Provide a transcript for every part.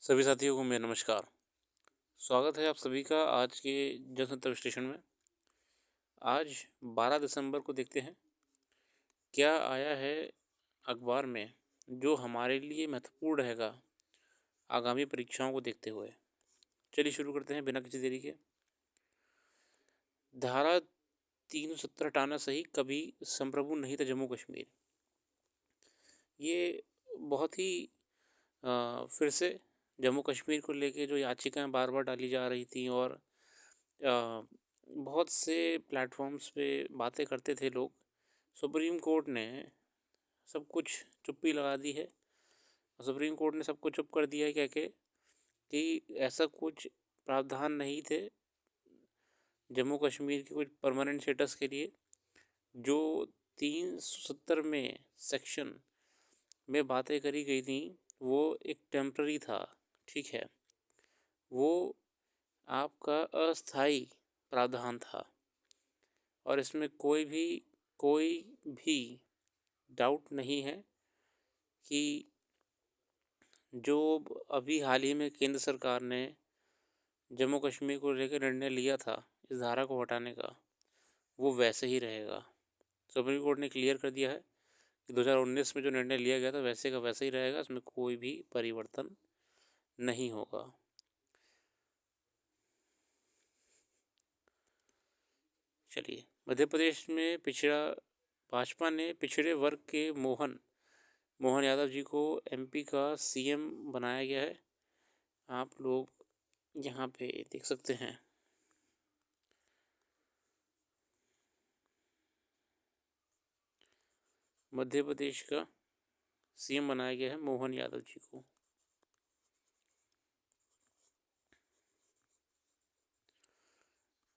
सभी साथियों को मेरा नमस्कार। स्वागत है आप सभी का आज के जनसत्ता विश्लेषण में। आज 12 दिसंबर को देखते हैं क्या आया है अखबार में जो हमारे लिए महत्वपूर्ण रहेगा आगामी परीक्षाओं को देखते हुए। चलिए शुरू करते हैं बिना किसी देरी के। धारा 370 हटाना सही, कभी संप्रभु नहीं था जम्मू कश्मीर। ये बहुत ही फिर से जम्मू कश्मीर को लेके जो याचिकाएं बार बार डाली जा रही थी और बहुत से प्लेटफॉर्म्स पे बातें करते थे लोग। सुप्रीम कोर्ट ने सब कुछ चुप्पी लगा दी है। सुप्रीम कोर्ट ने सबको चुप कर दिया है कह के कि ऐसा कुछ प्रावधान नहीं थे जम्मू कश्मीर के कुछ परमानेंट स्टेटस के लिए। जो 370 में सेक्शन में बातें करी गई थी वो एक टेम्पररी था, ठीक है, वो आपका अस्थाई प्रावधान था और इसमें कोई भी डाउट नहीं है कि जो अभी हाल ही में केंद्र सरकार ने जम्मू कश्मीर को लेकर निर्णय लिया था इस धारा को हटाने का, वो वैसे ही रहेगा। सुप्रीम कोर्ट ने क्लियर कर दिया है कि 2019 में जो निर्णय लिया गया था वैसे का वैसे ही रहेगा, इसमें कोई भी परिवर्तन नहीं होगा। चलिए, मध्य प्रदेश में भाजपा ने पिछड़े वर्ग के मोहन यादव जी को एमपी का सीएम बनाया गया है। आप लोग यहाँ पे देख सकते हैं। मध्य प्रदेश का सीएम बनाया गया है मोहन यादव जी को।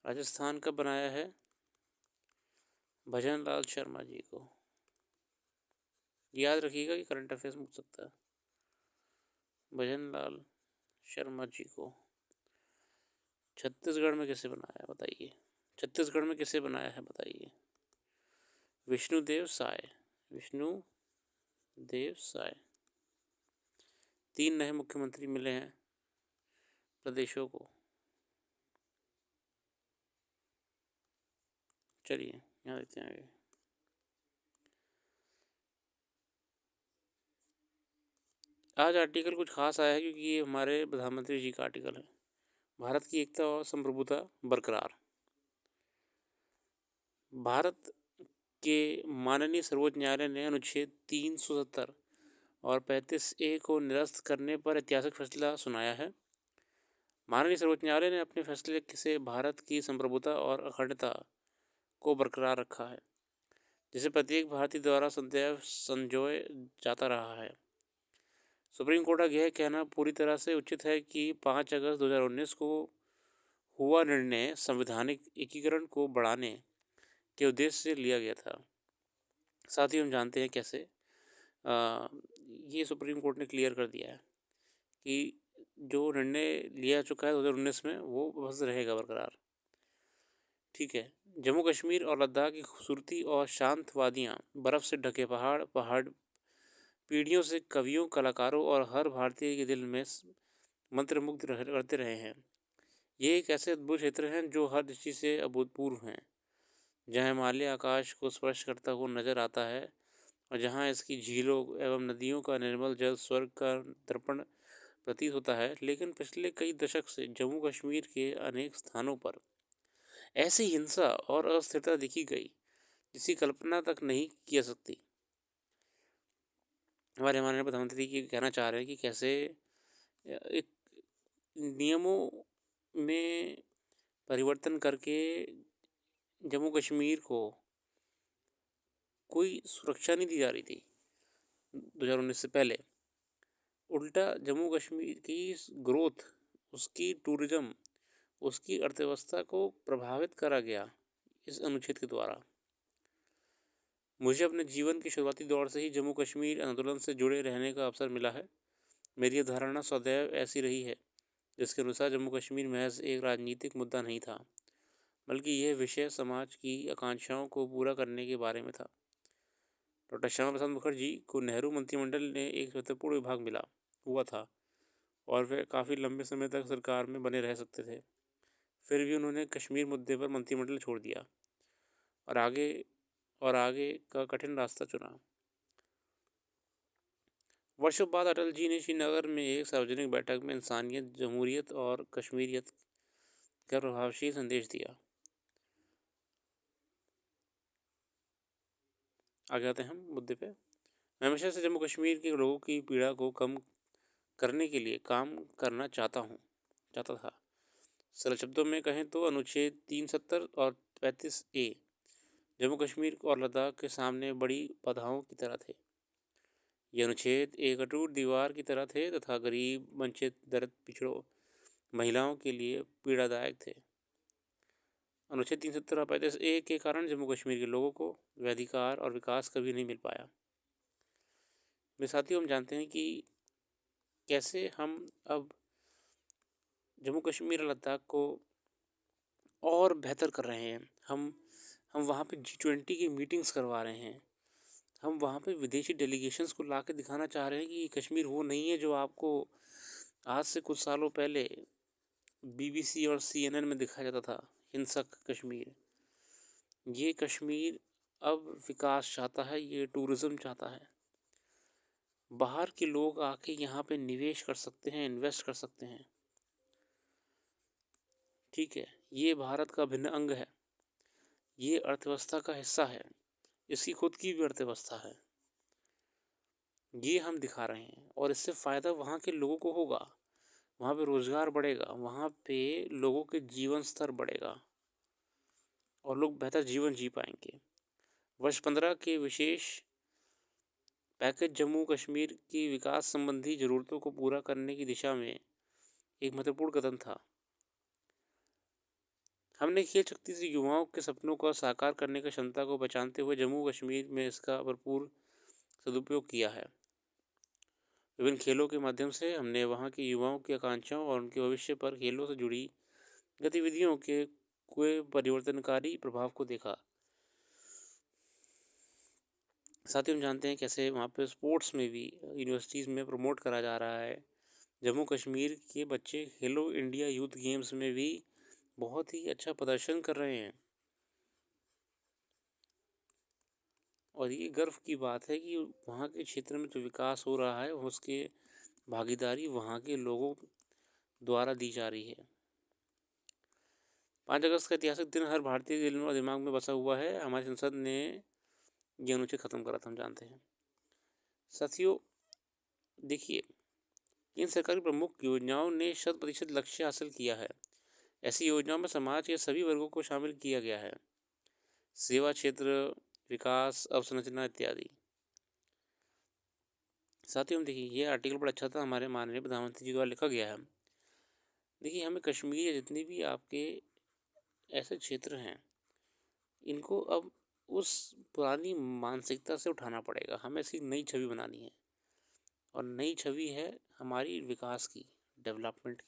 राजस्थान का बनाया है भजन लाल शर्मा जी को। याद रखिएगा कि करंट अफेयर्स में पूछ सकता है। भजन लाल शर्मा जी को छत्तीसगढ़ में किसे बनाया है बताइए। छत्तीसगढ़ में किसे बनाया है बताइए। विष्णुदेव साय। विष्णुदेव साय। 3 नए मुख्यमंत्री मिले हैं प्रदेशों को। चलिए यहाँ देखते हैं आगे। आज आर्टिकल कुछ खास आया है क्योंकि ये हमारे प्रधानमंत्री जी का आर्टिकल है। भारत की एकता और संप्रभुता बरकरार। भारत के माननीय सर्वोच्च न्यायालय ने अनुच्छेद 370 और 35A को निरस्त करने पर ऐतिहासिक फैसला सुनाया है। माननीय सर्वोच्च न्यायालय ने अपने फैसले से भारत की संप्रभुता और अखंडता को बरकरार रखा है, जिसे प्रत्येक भारतीय द्वारा सदैव संजोए जाता रहा है। सुप्रीम कोर्ट का यह कहना पूरी तरह से उचित है कि 5 अगस्त 2019 को हुआ निर्णय संवैधानिक एकीकरण को बढ़ाने के उद्देश्य से लिया गया था। साथ ही हम जानते हैं कैसे ये सुप्रीम कोर्ट ने क्लियर कर दिया है कि जो निर्णय लिया चुका है 2019 में वो बस रहेगा बरकरार, ठीक है। जम्मू कश्मीर और लद्दाख की खूबसूरती और शांत वादियाँ, बर्फ़ से ढके पहाड़ पीढ़ियों से कवियों, कलाकारों और हर भारतीय के दिल में मंत्रमुग्ध करते रहे हैं। ये एक ऐसे अद्भुत क्षेत्र हैं जो हर दृष्टि से अभूतपूर्व हैं, जहाँ हिमालय आकाश को स्पर्श करता हुआ नजर आता है और जहाँ इसकी झीलों एवं नदियों का निर्मल जल स्वर्ग का दर्पण प्रतीत होता है। लेकिन पिछले कई दशक से जम्मू कश्मीर के अनेक स्थानों पर ऐसी हिंसा और अस्थिरता देखी गई जिसकी कल्पना तक नहीं की जा सकती। हमारे माननीय प्रधानमंत्री जी कहना चाह रहे हैं कि कैसे एक नियमों में परिवर्तन करके जम्मू कश्मीर को कोई सुरक्षा नहीं दी जा रही थी 2019 से पहले। उल्टा जम्मू कश्मीर की ग्रोथ, उसकी टूरिज्म, उसकी अर्थव्यवस्था को प्रभावित करा गया इस अनुच्छेद के द्वारा। मुझे अपने जीवन के शुरुआती दौर से ही जम्मू कश्मीर आंदोलन से जुड़े रहने का अवसर मिला है। मेरी यह धारणा सदैव ऐसी रही है जिसके अनुसार जम्मू कश्मीर महज एक राजनीतिक मुद्दा नहीं था, बल्कि यह विषय समाज की आकांक्षाओं को पूरा करने के बारे में था। डॉक्टर श्यामा प्रसाद मुखर्जी को नेहरू मंत्रिमंडल ने एक महत्वपूर्ण विभाग मिला हुआ था और वे काफ़ी लंबे समय तक सरकार में बने रह सकते थे। फिर भी उन्होंने कश्मीर मुद्दे पर मंत्रिमंडल छोड़ दिया और आगे का कठिन रास्ता चुना। वर्षों बाद अटल जी ने श्रीनगर में एक सार्वजनिक बैठक में इंसानियत, जमहूरियत और कश्मीरियत का प्रभावशाली संदेश दिया। आगे आते हैं हम मुद्दे पे। मैं हमेशा से जम्मू कश्मीर के लोगों की पीड़ा को कम करने के लिए काम करना चाहता था। सरल शब्दों में कहें तो अनुच्छेद 370 और 35A जम्मू कश्मीर और लद्दाख के सामने बड़ी बाधाओं की तरह थे। ये अनुच्छेद एक अटूट दीवार की तरह थे तथा गरीब, वंचित, दलित, पिछड़ों, महिलाओं के लिए पीड़ादायक थे। अनुच्छेद 370 और 35A के कारण जम्मू कश्मीर के लोगों को वह अधिकार और विकास कभी नहीं मिल पाया। मेरे साथियों, हम जानते हैं कि कैसे हम अब जम्मू कश्मीर और लद्दाख को और बेहतर कर रहे हैं। हम वहाँ पे G20 की मीटिंग्स करवा रहे हैं। हम वहाँ पे विदेशी डेलीगेशंस को ला के दिखाना चाह रहे हैं कि कश्मीर वो नहीं है जो आपको आज से कुछ सालों पहले BBC और CNN में दिखाया जाता था, हिंसक कश्मीर। ये कश्मीर अब विकास चाहता है, ये टूरिज़्म चाहता है। बाहर के लोग आके यहाँ पे निवेश कर सकते हैं, इन्वेस्ट कर सकते हैं। ठीक है, ये भारत का अभिन्न अंग है, ये अर्थव्यवस्था का हिस्सा है, इसकी खुद की भी अर्थव्यवस्था है। ये हम दिखा रहे हैं और इससे फ़ायदा वहाँ के लोगों को होगा। वहाँ पे रोज़गार बढ़ेगा, वहाँ पे लोगों के जीवन स्तर बढ़ेगा और लोग बेहतर जीवन जी पाएंगे। वर्ष 15 के विशेष पैकेज जम्मू कश्मीर की विकास संबंधी ज़रूरतों को पूरा करने की दिशा में एक महत्वपूर्ण कदम था। हमने खेल शक्ति से युवाओं के सपनों को साकार करने की क्षमता को पहचानते हुए जम्मू कश्मीर में इसका भरपूर सदुपयोग किया है। विभिन्न खेलों के माध्यम से हमने वहाँ के युवाओं की आकांक्षाओं और उनके भविष्य पर खेलों से जुड़ी गतिविधियों के कोई परिवर्तनकारी प्रभाव को देखा। साथ ही हम जानते हैं कैसे वहाँ पे स्पोर्ट्स में भी यूनिवर्सिटीज़ में प्रमोट करा जा रहा है। जम्मू कश्मीर के बच्चे खेलो इंडिया यूथ गेम्स में भी बहुत ही अच्छा प्रदर्शन कर रहे हैं और ये गर्व की बात है कि वहाँ के क्षेत्र में जो विकास हो रहा है उसके भागीदारी वहाँ के लोगों द्वारा दी जा रही है। 5 अगस्त का ऐतिहासिक दिन हर भारतीय दिल में और दिमाग में बसा हुआ है। हमारी संसद ने ये अनुच्छेद ख़त्म करा था, हम जानते हैं। साथियों, देखिए, इन सरकारी प्रमुख योजनाओं ने 100% लक्ष्य हासिल किया है। ऐसी योजनाओं में समाज के सभी वर्गों को शामिल किया गया है। सेवा क्षेत्र, विकास, अवसंरचना इत्यादि। साथियों, हम देखिए, ये आर्टिकल बड़ा अच्छा था, हमारे माननीय प्रधानमंत्री जी द्वारा लिखा गया है। देखिए, हमें कश्मीर या जितने भी आपके ऐसे क्षेत्र हैं, इनको अब उस पुरानी मानसिकता से उठाना पड़ेगा। हमें इसकी नई छवि बनानी है और नई छवि है हमारी विकास की, डेवलपमेंट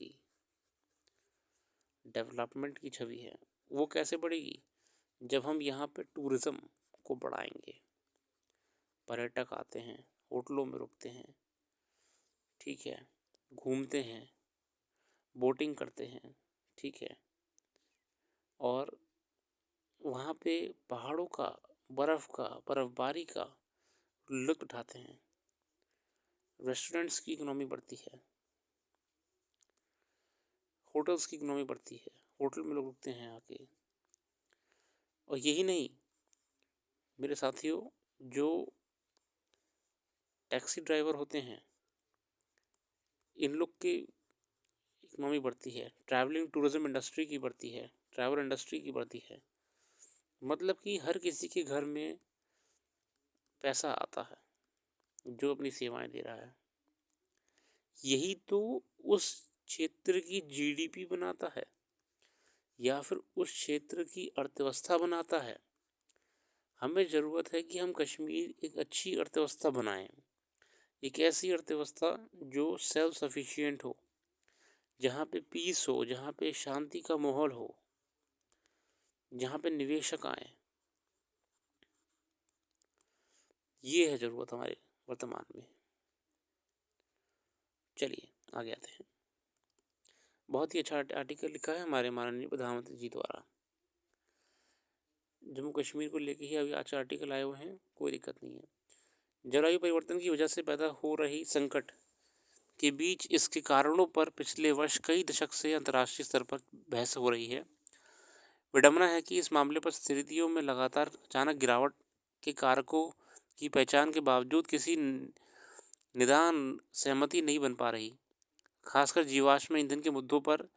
की छवि है। वो कैसे बढ़ेगी? जब हम यहाँ पे टूरिज़्म को बढ़ाएंगे। पर्यटक आते हैं, होटलों में रुकते हैं, ठीक है, घूमते हैं, बोटिंग करते हैं, ठीक है, और वहाँ पे पहाड़ों का, बर्फ़बारी का लुत्फ़ उठाते हैं। रेस्टोरेंट्स की इकोनॉमी बढ़ती है, होटल्स की इकोनॉमी बढ़ती है, होटल में लोग रुकते हैं आके। और यही नहीं मेरे साथियों, जो टैक्सी ड्राइवर होते हैं, इन लोग की इकोनॉमी बढ़ती है, ट्रैवलिंग टूरिज़्म इंडस्ट्री की बढ़ती है, ट्रैवल इंडस्ट्री की बढ़ती है। मतलब कि हर किसी के घर में पैसा आता है जो अपनी सेवाएं दे रहा है। यही तो उस क्षेत्र की GDP बनाता है या फिर उस क्षेत्र की अर्थव्यवस्था बनाता है। हमें ज़रूरत है कि हम कश्मीर एक अच्छी अर्थव्यवस्था बनाएं, एक ऐसी अर्थव्यवस्था जो सेल्फ सफिशिएंट हो, जहाँ पे पीस हो, जहाँ पे शांति का माहौल हो, जहाँ पे निवेशक आए। ये है ज़रूरत हमारे वर्तमान में। चलिए आगे आते हैं। बहुत ही अच्छा आर्टिकल लिखा है हमारे माननीय प्रधानमंत्री जी द्वारा। जम्मू कश्मीर को लेके ही अभी आज आर्टिकल आए हुए हैं, कोई दिक्कत नहीं है। जलवायु परिवर्तन की वजह से पैदा हो रही संकट के बीच इसके कारणों पर पिछले वर्ष कई दशक से अंतर्राष्ट्रीय स्तर पर बहस हो रही है। विडंबना है कि इस मामले पर स्थितियों में लगातार अचानक गिरावट के कारकों की पहचान के बावजूद किसी निदान सहमति नहीं बन पा रही। खासकर जीवाश्म ईंधन के मुद्दों पर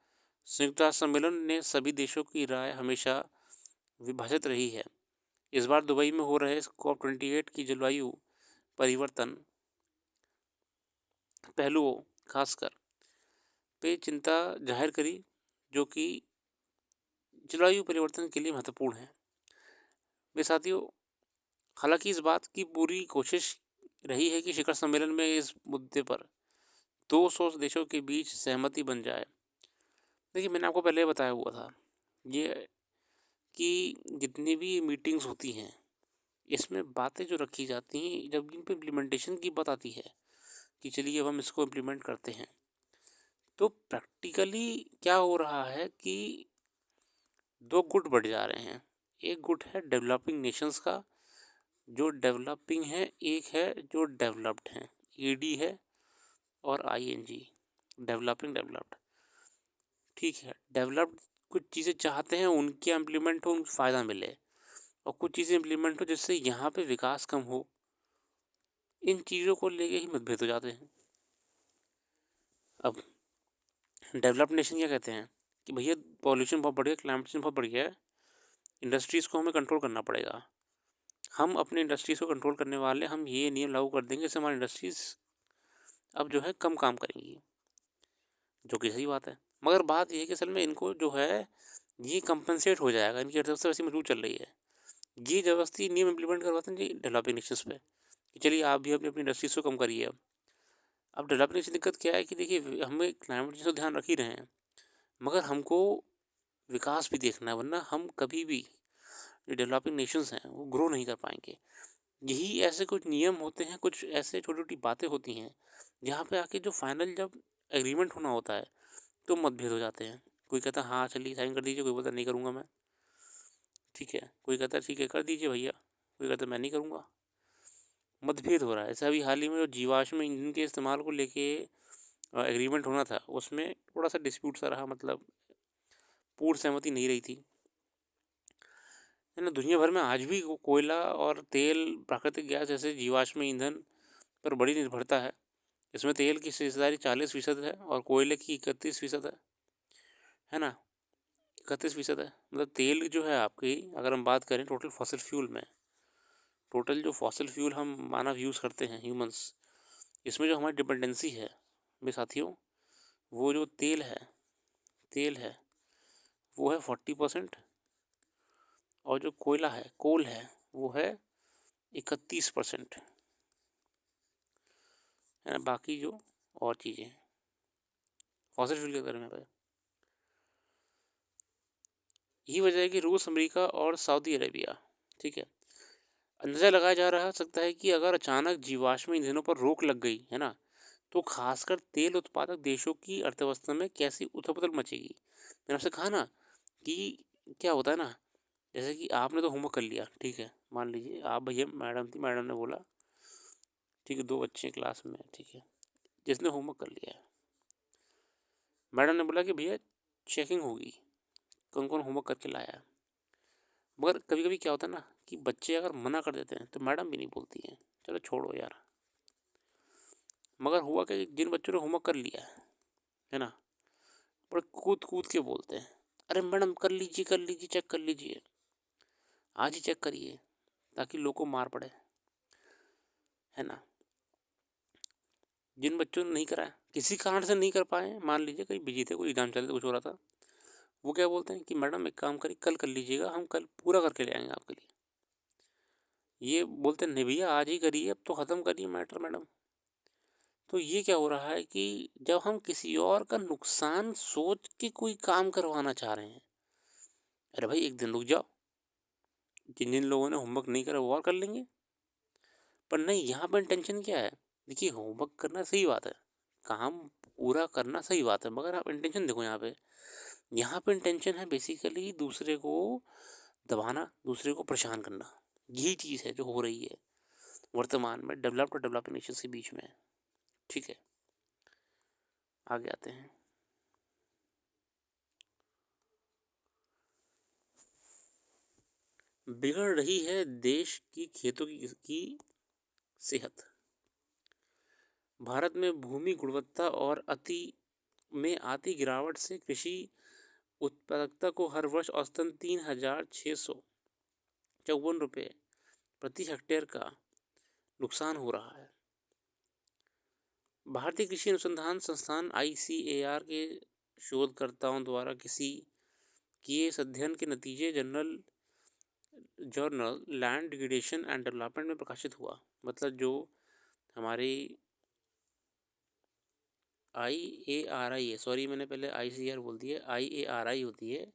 संयुक्त राष्ट्र सम्मेलन ने सभी देशों की राय हमेशा विभाजित रही है। इस बार दुबई में हो रहे COP28 की जलवायु परिवर्तन पहलुओं खासकर पे चिंता जाहिर करी, जो कि जलवायु परिवर्तन के लिए महत्वपूर्ण है। मेरे साथियों, हालांकि इस बात की पूरी कोशिश रही है कि शिखर सम्मेलन में इस मुद्दे पर 200 देशों के बीच सहमति बन जाए। देखिए, मैंने आपको पहले बताया हुआ था ये कि जितनी भी मीटिंग्स होती हैं, इसमें बातें जो रखी जाती हैं, जब इन पे इम्प्लीमेंटेशन की बात आती है कि चलिए अब हम इसको इम्प्लीमेंट करते हैं, तो प्रैक्टिकली क्या हो रहा है कि दो गुट बढ़ जा रहे हैं। एक गुट है डेवलपिंग नेशंस का, जो डेवलपिंग है, एक है जो डेवलप्ड है, ED है और ING, डेवलपिंग डेवलप्ड। ठीक है, डेवलप्ड कुछ चीज़ें चाहते हैं उनके इम्प्लीमेंट हो, उनको फ़ायदा मिले, और कुछ चीज़ें इम्प्लीमेंट हो जिससे यहाँ पे विकास कम हो। इन चीज़ों को लेके ही मतभेद हो जाते हैं। अब डेवलप्ड नेशन क्या कहते हैं कि भैया पॉल्यूशन बहुत बढ़ गया, क्लाइमेट चेंज बहुत बढ़ गया है, इंडस्ट्रीज़ को हमें कंट्रोल करना पड़ेगा। हम अपने इंडस्ट्रीज़ को कंट्रोल करने वाले, हम ये नियम लागू कर देंगे जिससे हमारी इंडस्ट्रीज़ अब जो है कम काम करेंगी, जो कि सही बात है। मगर बात ये है कि असल में इनको जो है ये कंपनसेट हो जाएगा, इनकी अर्थव्यवस्था वैसी मजबूत चल रही है, ये ज़बरदस्ती नियम इम्प्लीमेंट करवाते हैं जी डेवलपिंग नेशंस पे कि चलिए आप भी अपनी इंडस्ट्रीज़ को कम करिए। अब डेवलपिंग नेशन दिक्कत क्या है कि देखिए, हमें क्लाइमेट चेंज तो ध्यान रख ही रहे हैं, मगर हमको विकास भी देखना है, वरना हम कभी भी जो डेवलपिंग नेशंस हैं वो ग्रो नहीं कर पाएंगे। यही ऐसे कुछ नियम होते हैं, कुछ ऐसे छोटी छोटी बातें होती हैं जहाँ पे आके जो फाइनल जब एग्रीमेंट होना होता है तो मतभेद हो जाते हैं। कोई कहता है हाँ चलिए साइन कर दीजिए, कोई बोलता नहीं करूँगा मैं, ठीक है, कोई कहता है ठीक है कर दीजिए भैया, कोई कहता है मैं नहीं करूँगा। मतभेद हो रहा है। ऐसा अभी हाल ही में जो जीवाश्म ईंधन के इस्तेमाल को लेके एग्रीमेंट होना था, उसमें थोड़ा सा डिस्प्यूट सा रहा, मतलब पूर्ण सहमति नहीं रही थी, है ना। दुनिया भर में आज भी कोयला और तेल, प्राकृतिक गैस जैसे जीवाश्म ईंधन पर बड़ी निर्भरता है। इसमें तेल की हिस्सेदारी 40% है और कोयले की 31% है ना, 31% है। मतलब तेल जो है आपकी, अगर हम बात करें टोटल फॉसिल फ्यूल में, टोटल जो फॉसिल फ्यूल हम मानव यूज़ करते हैं, ह्यूमंस, इसमें जो हमारी डिपेंडेंसी है मेरे साथियों, वो जो तेल है वो है 40%, और जो कोयला है, कोल है, वो है 31%, है ना। बाकी जो और चीज़ें फॉसिल फ्यूल के बारे में है। यही वजह है कि रूस, अमेरिका और सऊदी अरेबिया, ठीक है, अंदाजा लगाया जा रहा सकता है कि अगर अचानक जीवाश्म ईंधनों पर रोक लग गई, है ना, तो खासकर तेल उत्पादक देशों की अर्थव्यवस्था में कैसी उथल-पुथल मचेगी। मैंने आपसे कहा ना कि क्या होता है ना, जैसे कि आपने तो होमवर्क कर लिया, ठीक है, मान लीजिए आप भैया, मैडम थी, मैडम ने बोला ठीक है 2 बच्चे क्लास में, ठीक है, जिसने होमवर्क कर लिया है, मैडम ने बोला कि भैया चेकिंग होगी कौन कौन होमवर्क करके लाया है। मगर कभी कभी क्या होता है ना कि बच्चे अगर मना कर देते हैं तो मैडम भी नहीं बोलती हैं, चलो छोड़ो यार। मगर हुआ कि जिन बच्चों ने होमवर्क कर लिया है ना, बड़े कूद कूद के बोलते हैं, अरे मैडम कर लीजिए चेक कर लीजिए, आज ही चेक करिए, ताकि लोग को मार पड़े, है ना। जिन बच्चों ने नहीं कराया, किसी कारण से नहीं कर पाए, मान लीजिए कहीं बिजी थे, कोई एग्जाम चल रहा था, कुछ हो रहा था, वो क्या बोलते हैं कि मैडम एक काम करिए, कल कर लीजिएगा, हम कल पूरा करके ले आएंगे आपके लिए। ये बोलते नहीं भैया आज ही करिए, अब तो ख़त्म करिए मैटर मैडम। तो ये क्या हो रहा है कि जब हम किसी और का नुकसान सोच के कोई काम करवाना चाह रहे हैं, अरे भाई एक दिन रुक जाओ, जिन जिन लोगों ने होमवर्क नहीं करा वो और कर लेंगे। पर नहीं, यहाँ पर इंटेंशन क्या है, देखिए होमवर्क करना सही बात है, काम पूरा करना सही बात है, मगर आप इंटेंशन देखो यहाँ पे इंटेंशन है बेसिकली दूसरे को दबाना, दूसरे को परेशान करना। यही चीज़ है जो हो रही है वर्तमान में डेवलप्ड और डेवलपिंग नेशंस के बीच में। ठीक है, आगे आते हैं। बिगड़ रही है देश की खेतों की सेहत। भारत में भूमि गुणवत्ता और में आती गिरावट से कृषि उत्पादकता को हर वर्ष औसतन 3,654 रुपये प्रति हेक्टेयर का नुकसान हो रहा है। भारतीय कृषि अनुसंधान संस्थान ICAR के शोधकर्ताओं द्वारा किए इस अध्ययन के नतीजे journal land degradation and development में प्रकाशित हुआ। मतलब जो हमारी IARI है, सॉरी मैंने पहले ICAR बोल दिया, IARI होती है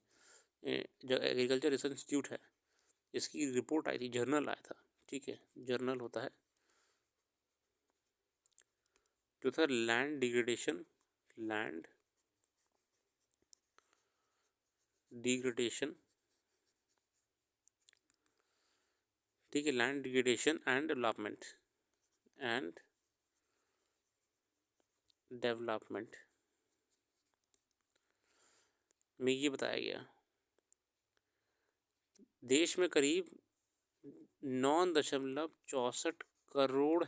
जो एग्रीकल्चर रिसर्च इंस्टीट्यूट है, इसकी रिपोर्ट आई थी, जर्नल आया था। ठीक है, जर्नल होता है जो था लैंड डिग्रेडेशन ठीक है, लैंड डिग्रेडेशन एंड डेवलपमेंट में ये बताया गया देश में करीब 9.64 करोड़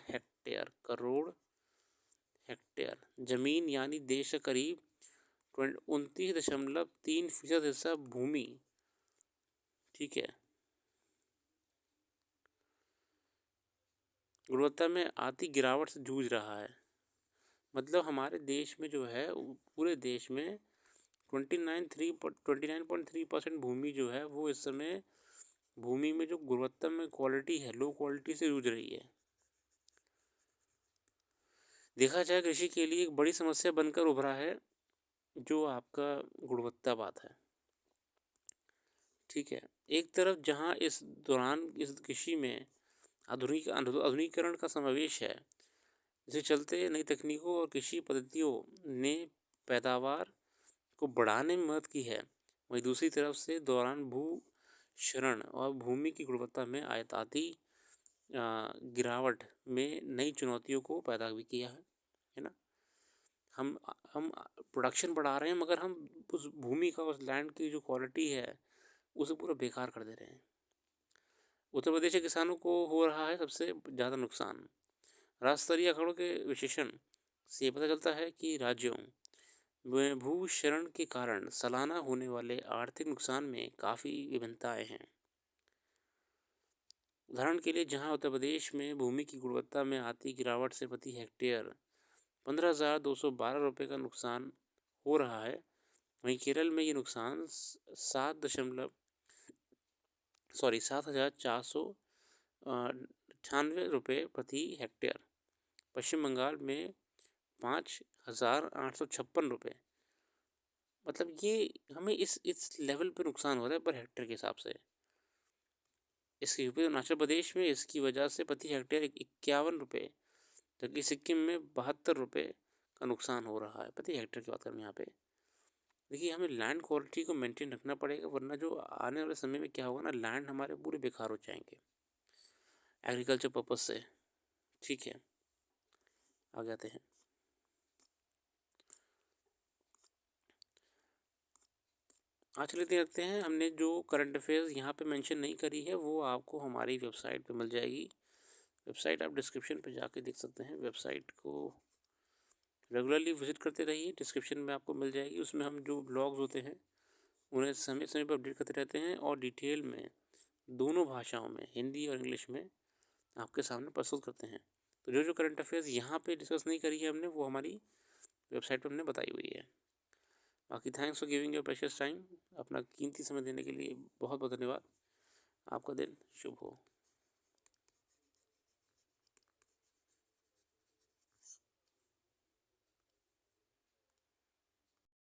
हेक्टेयर जमीन यानी देश का करीब 29.3% हिस्सा भूमि, ठीक है, गुणवत्ता में आती गिरावट से जूझ रहा है। मतलब हमारे देश में जो है पूरे देश में 29.3% भूमि जो है वो इस समय भूमि में जो गुणवत्ता में क्वालिटी है लो क्वालिटी से जूझ रही है। देखा जाए कृषि के लिए एक बड़ी समस्या बनकर उभरा है जो आपका गुणवत्तावाद है। ठीक है, एक तरफ जहां इस दौरान इस कृषि में आधुनिकीकरण का समावेश है, इसे चलते नई तकनीकों और कृषि पद्धतियों ने पैदावार को बढ़ाने में मदद की है, वहीं दूसरी तरफ से दौरान भू क्षरण और भूमि की गुणवत्ता में आती गिरावट में नई चुनौतियों को पैदा भी किया है ना। हम प्रोडक्शन बढ़ा रहे हैं मगर हम उस भूमि का उस लैंड की जो क्वालिटी है उसे पूरा बेकार कर दे रहे हैं। उत्तर प्रदेश के किसानों को हो रहा है सबसे ज़्यादा नुकसान। राज्य स्तरीय आंकड़ों के विश्लेषण से पता चलता है कि राज्यों में भू क्षरण के कारण सालाना होने वाले आर्थिक नुकसान में काफ़ी विभिन्नताएं हैं। उदाहरण के लिए जहां उत्तर प्रदेश में भूमि की गुणवत्ता में आती गिरावट से प्रति हेक्टेयर 15,212 रुपये का नुकसान हो रहा है, वहीं केरल में ये नुकसान 7,498 रुपये प्रति हेक्टेयर, पश्चिम बंगाल में 5,856 रुपये। मतलब ये हमें इस लेवल पे नुकसान हो रहा है पर हेक्टेयर के हिसाब से। इसके अरुणाचल प्रदेश में इसकी वजह से प्रति हेक्टेयर 51 रुपये, जबकि सिक्किम में 72 रुपये का नुकसान हो रहा है प्रति हेक्टेयर की बात करें यहाँ पे। देखिए हमें लैंड क्वालिटी को मेंटेन रखना पड़ेगा, वरना जो आने वाले समय में क्या होगा ना, लैंड हमारे पूरे बेकार हो जाएंगे एग्रीकल्चर पर्पज से। ठीक है, आगे आते हैं। आज लेते रखते हैं, हमने जो करंट अफेयर्स यहाँ पे मेंशन नहीं करी है वो आपको हमारी वेबसाइट पे मिल जाएगी। वेबसाइट आप डिस्क्रिप्शन पे जाके देख सकते हैं। वेबसाइट को रेगुलरली विजिट करते रहिए, डिस्क्रिप्शन में आपको मिल जाएगी। उसमें हम जो ब्लॉग्स होते हैं उन्हें समय समय पर अपडेट करते रहते हैं और डिटेल में दोनों भाषाओं में हिंदी और इंग्लिश में आपके सामने प्रस्तुत करते हैं। तो जो करंट अफेयर्स यहाँ पे डिस्कस नहीं करी है हमने वो हमारी वेबसाइट पर हमने बताई हुई है। बाकी thanks for giving your precious time. अपना कीमती समय देने के लिए बहुत बहुत धन्यवाद। आपका दिन शुभ हो।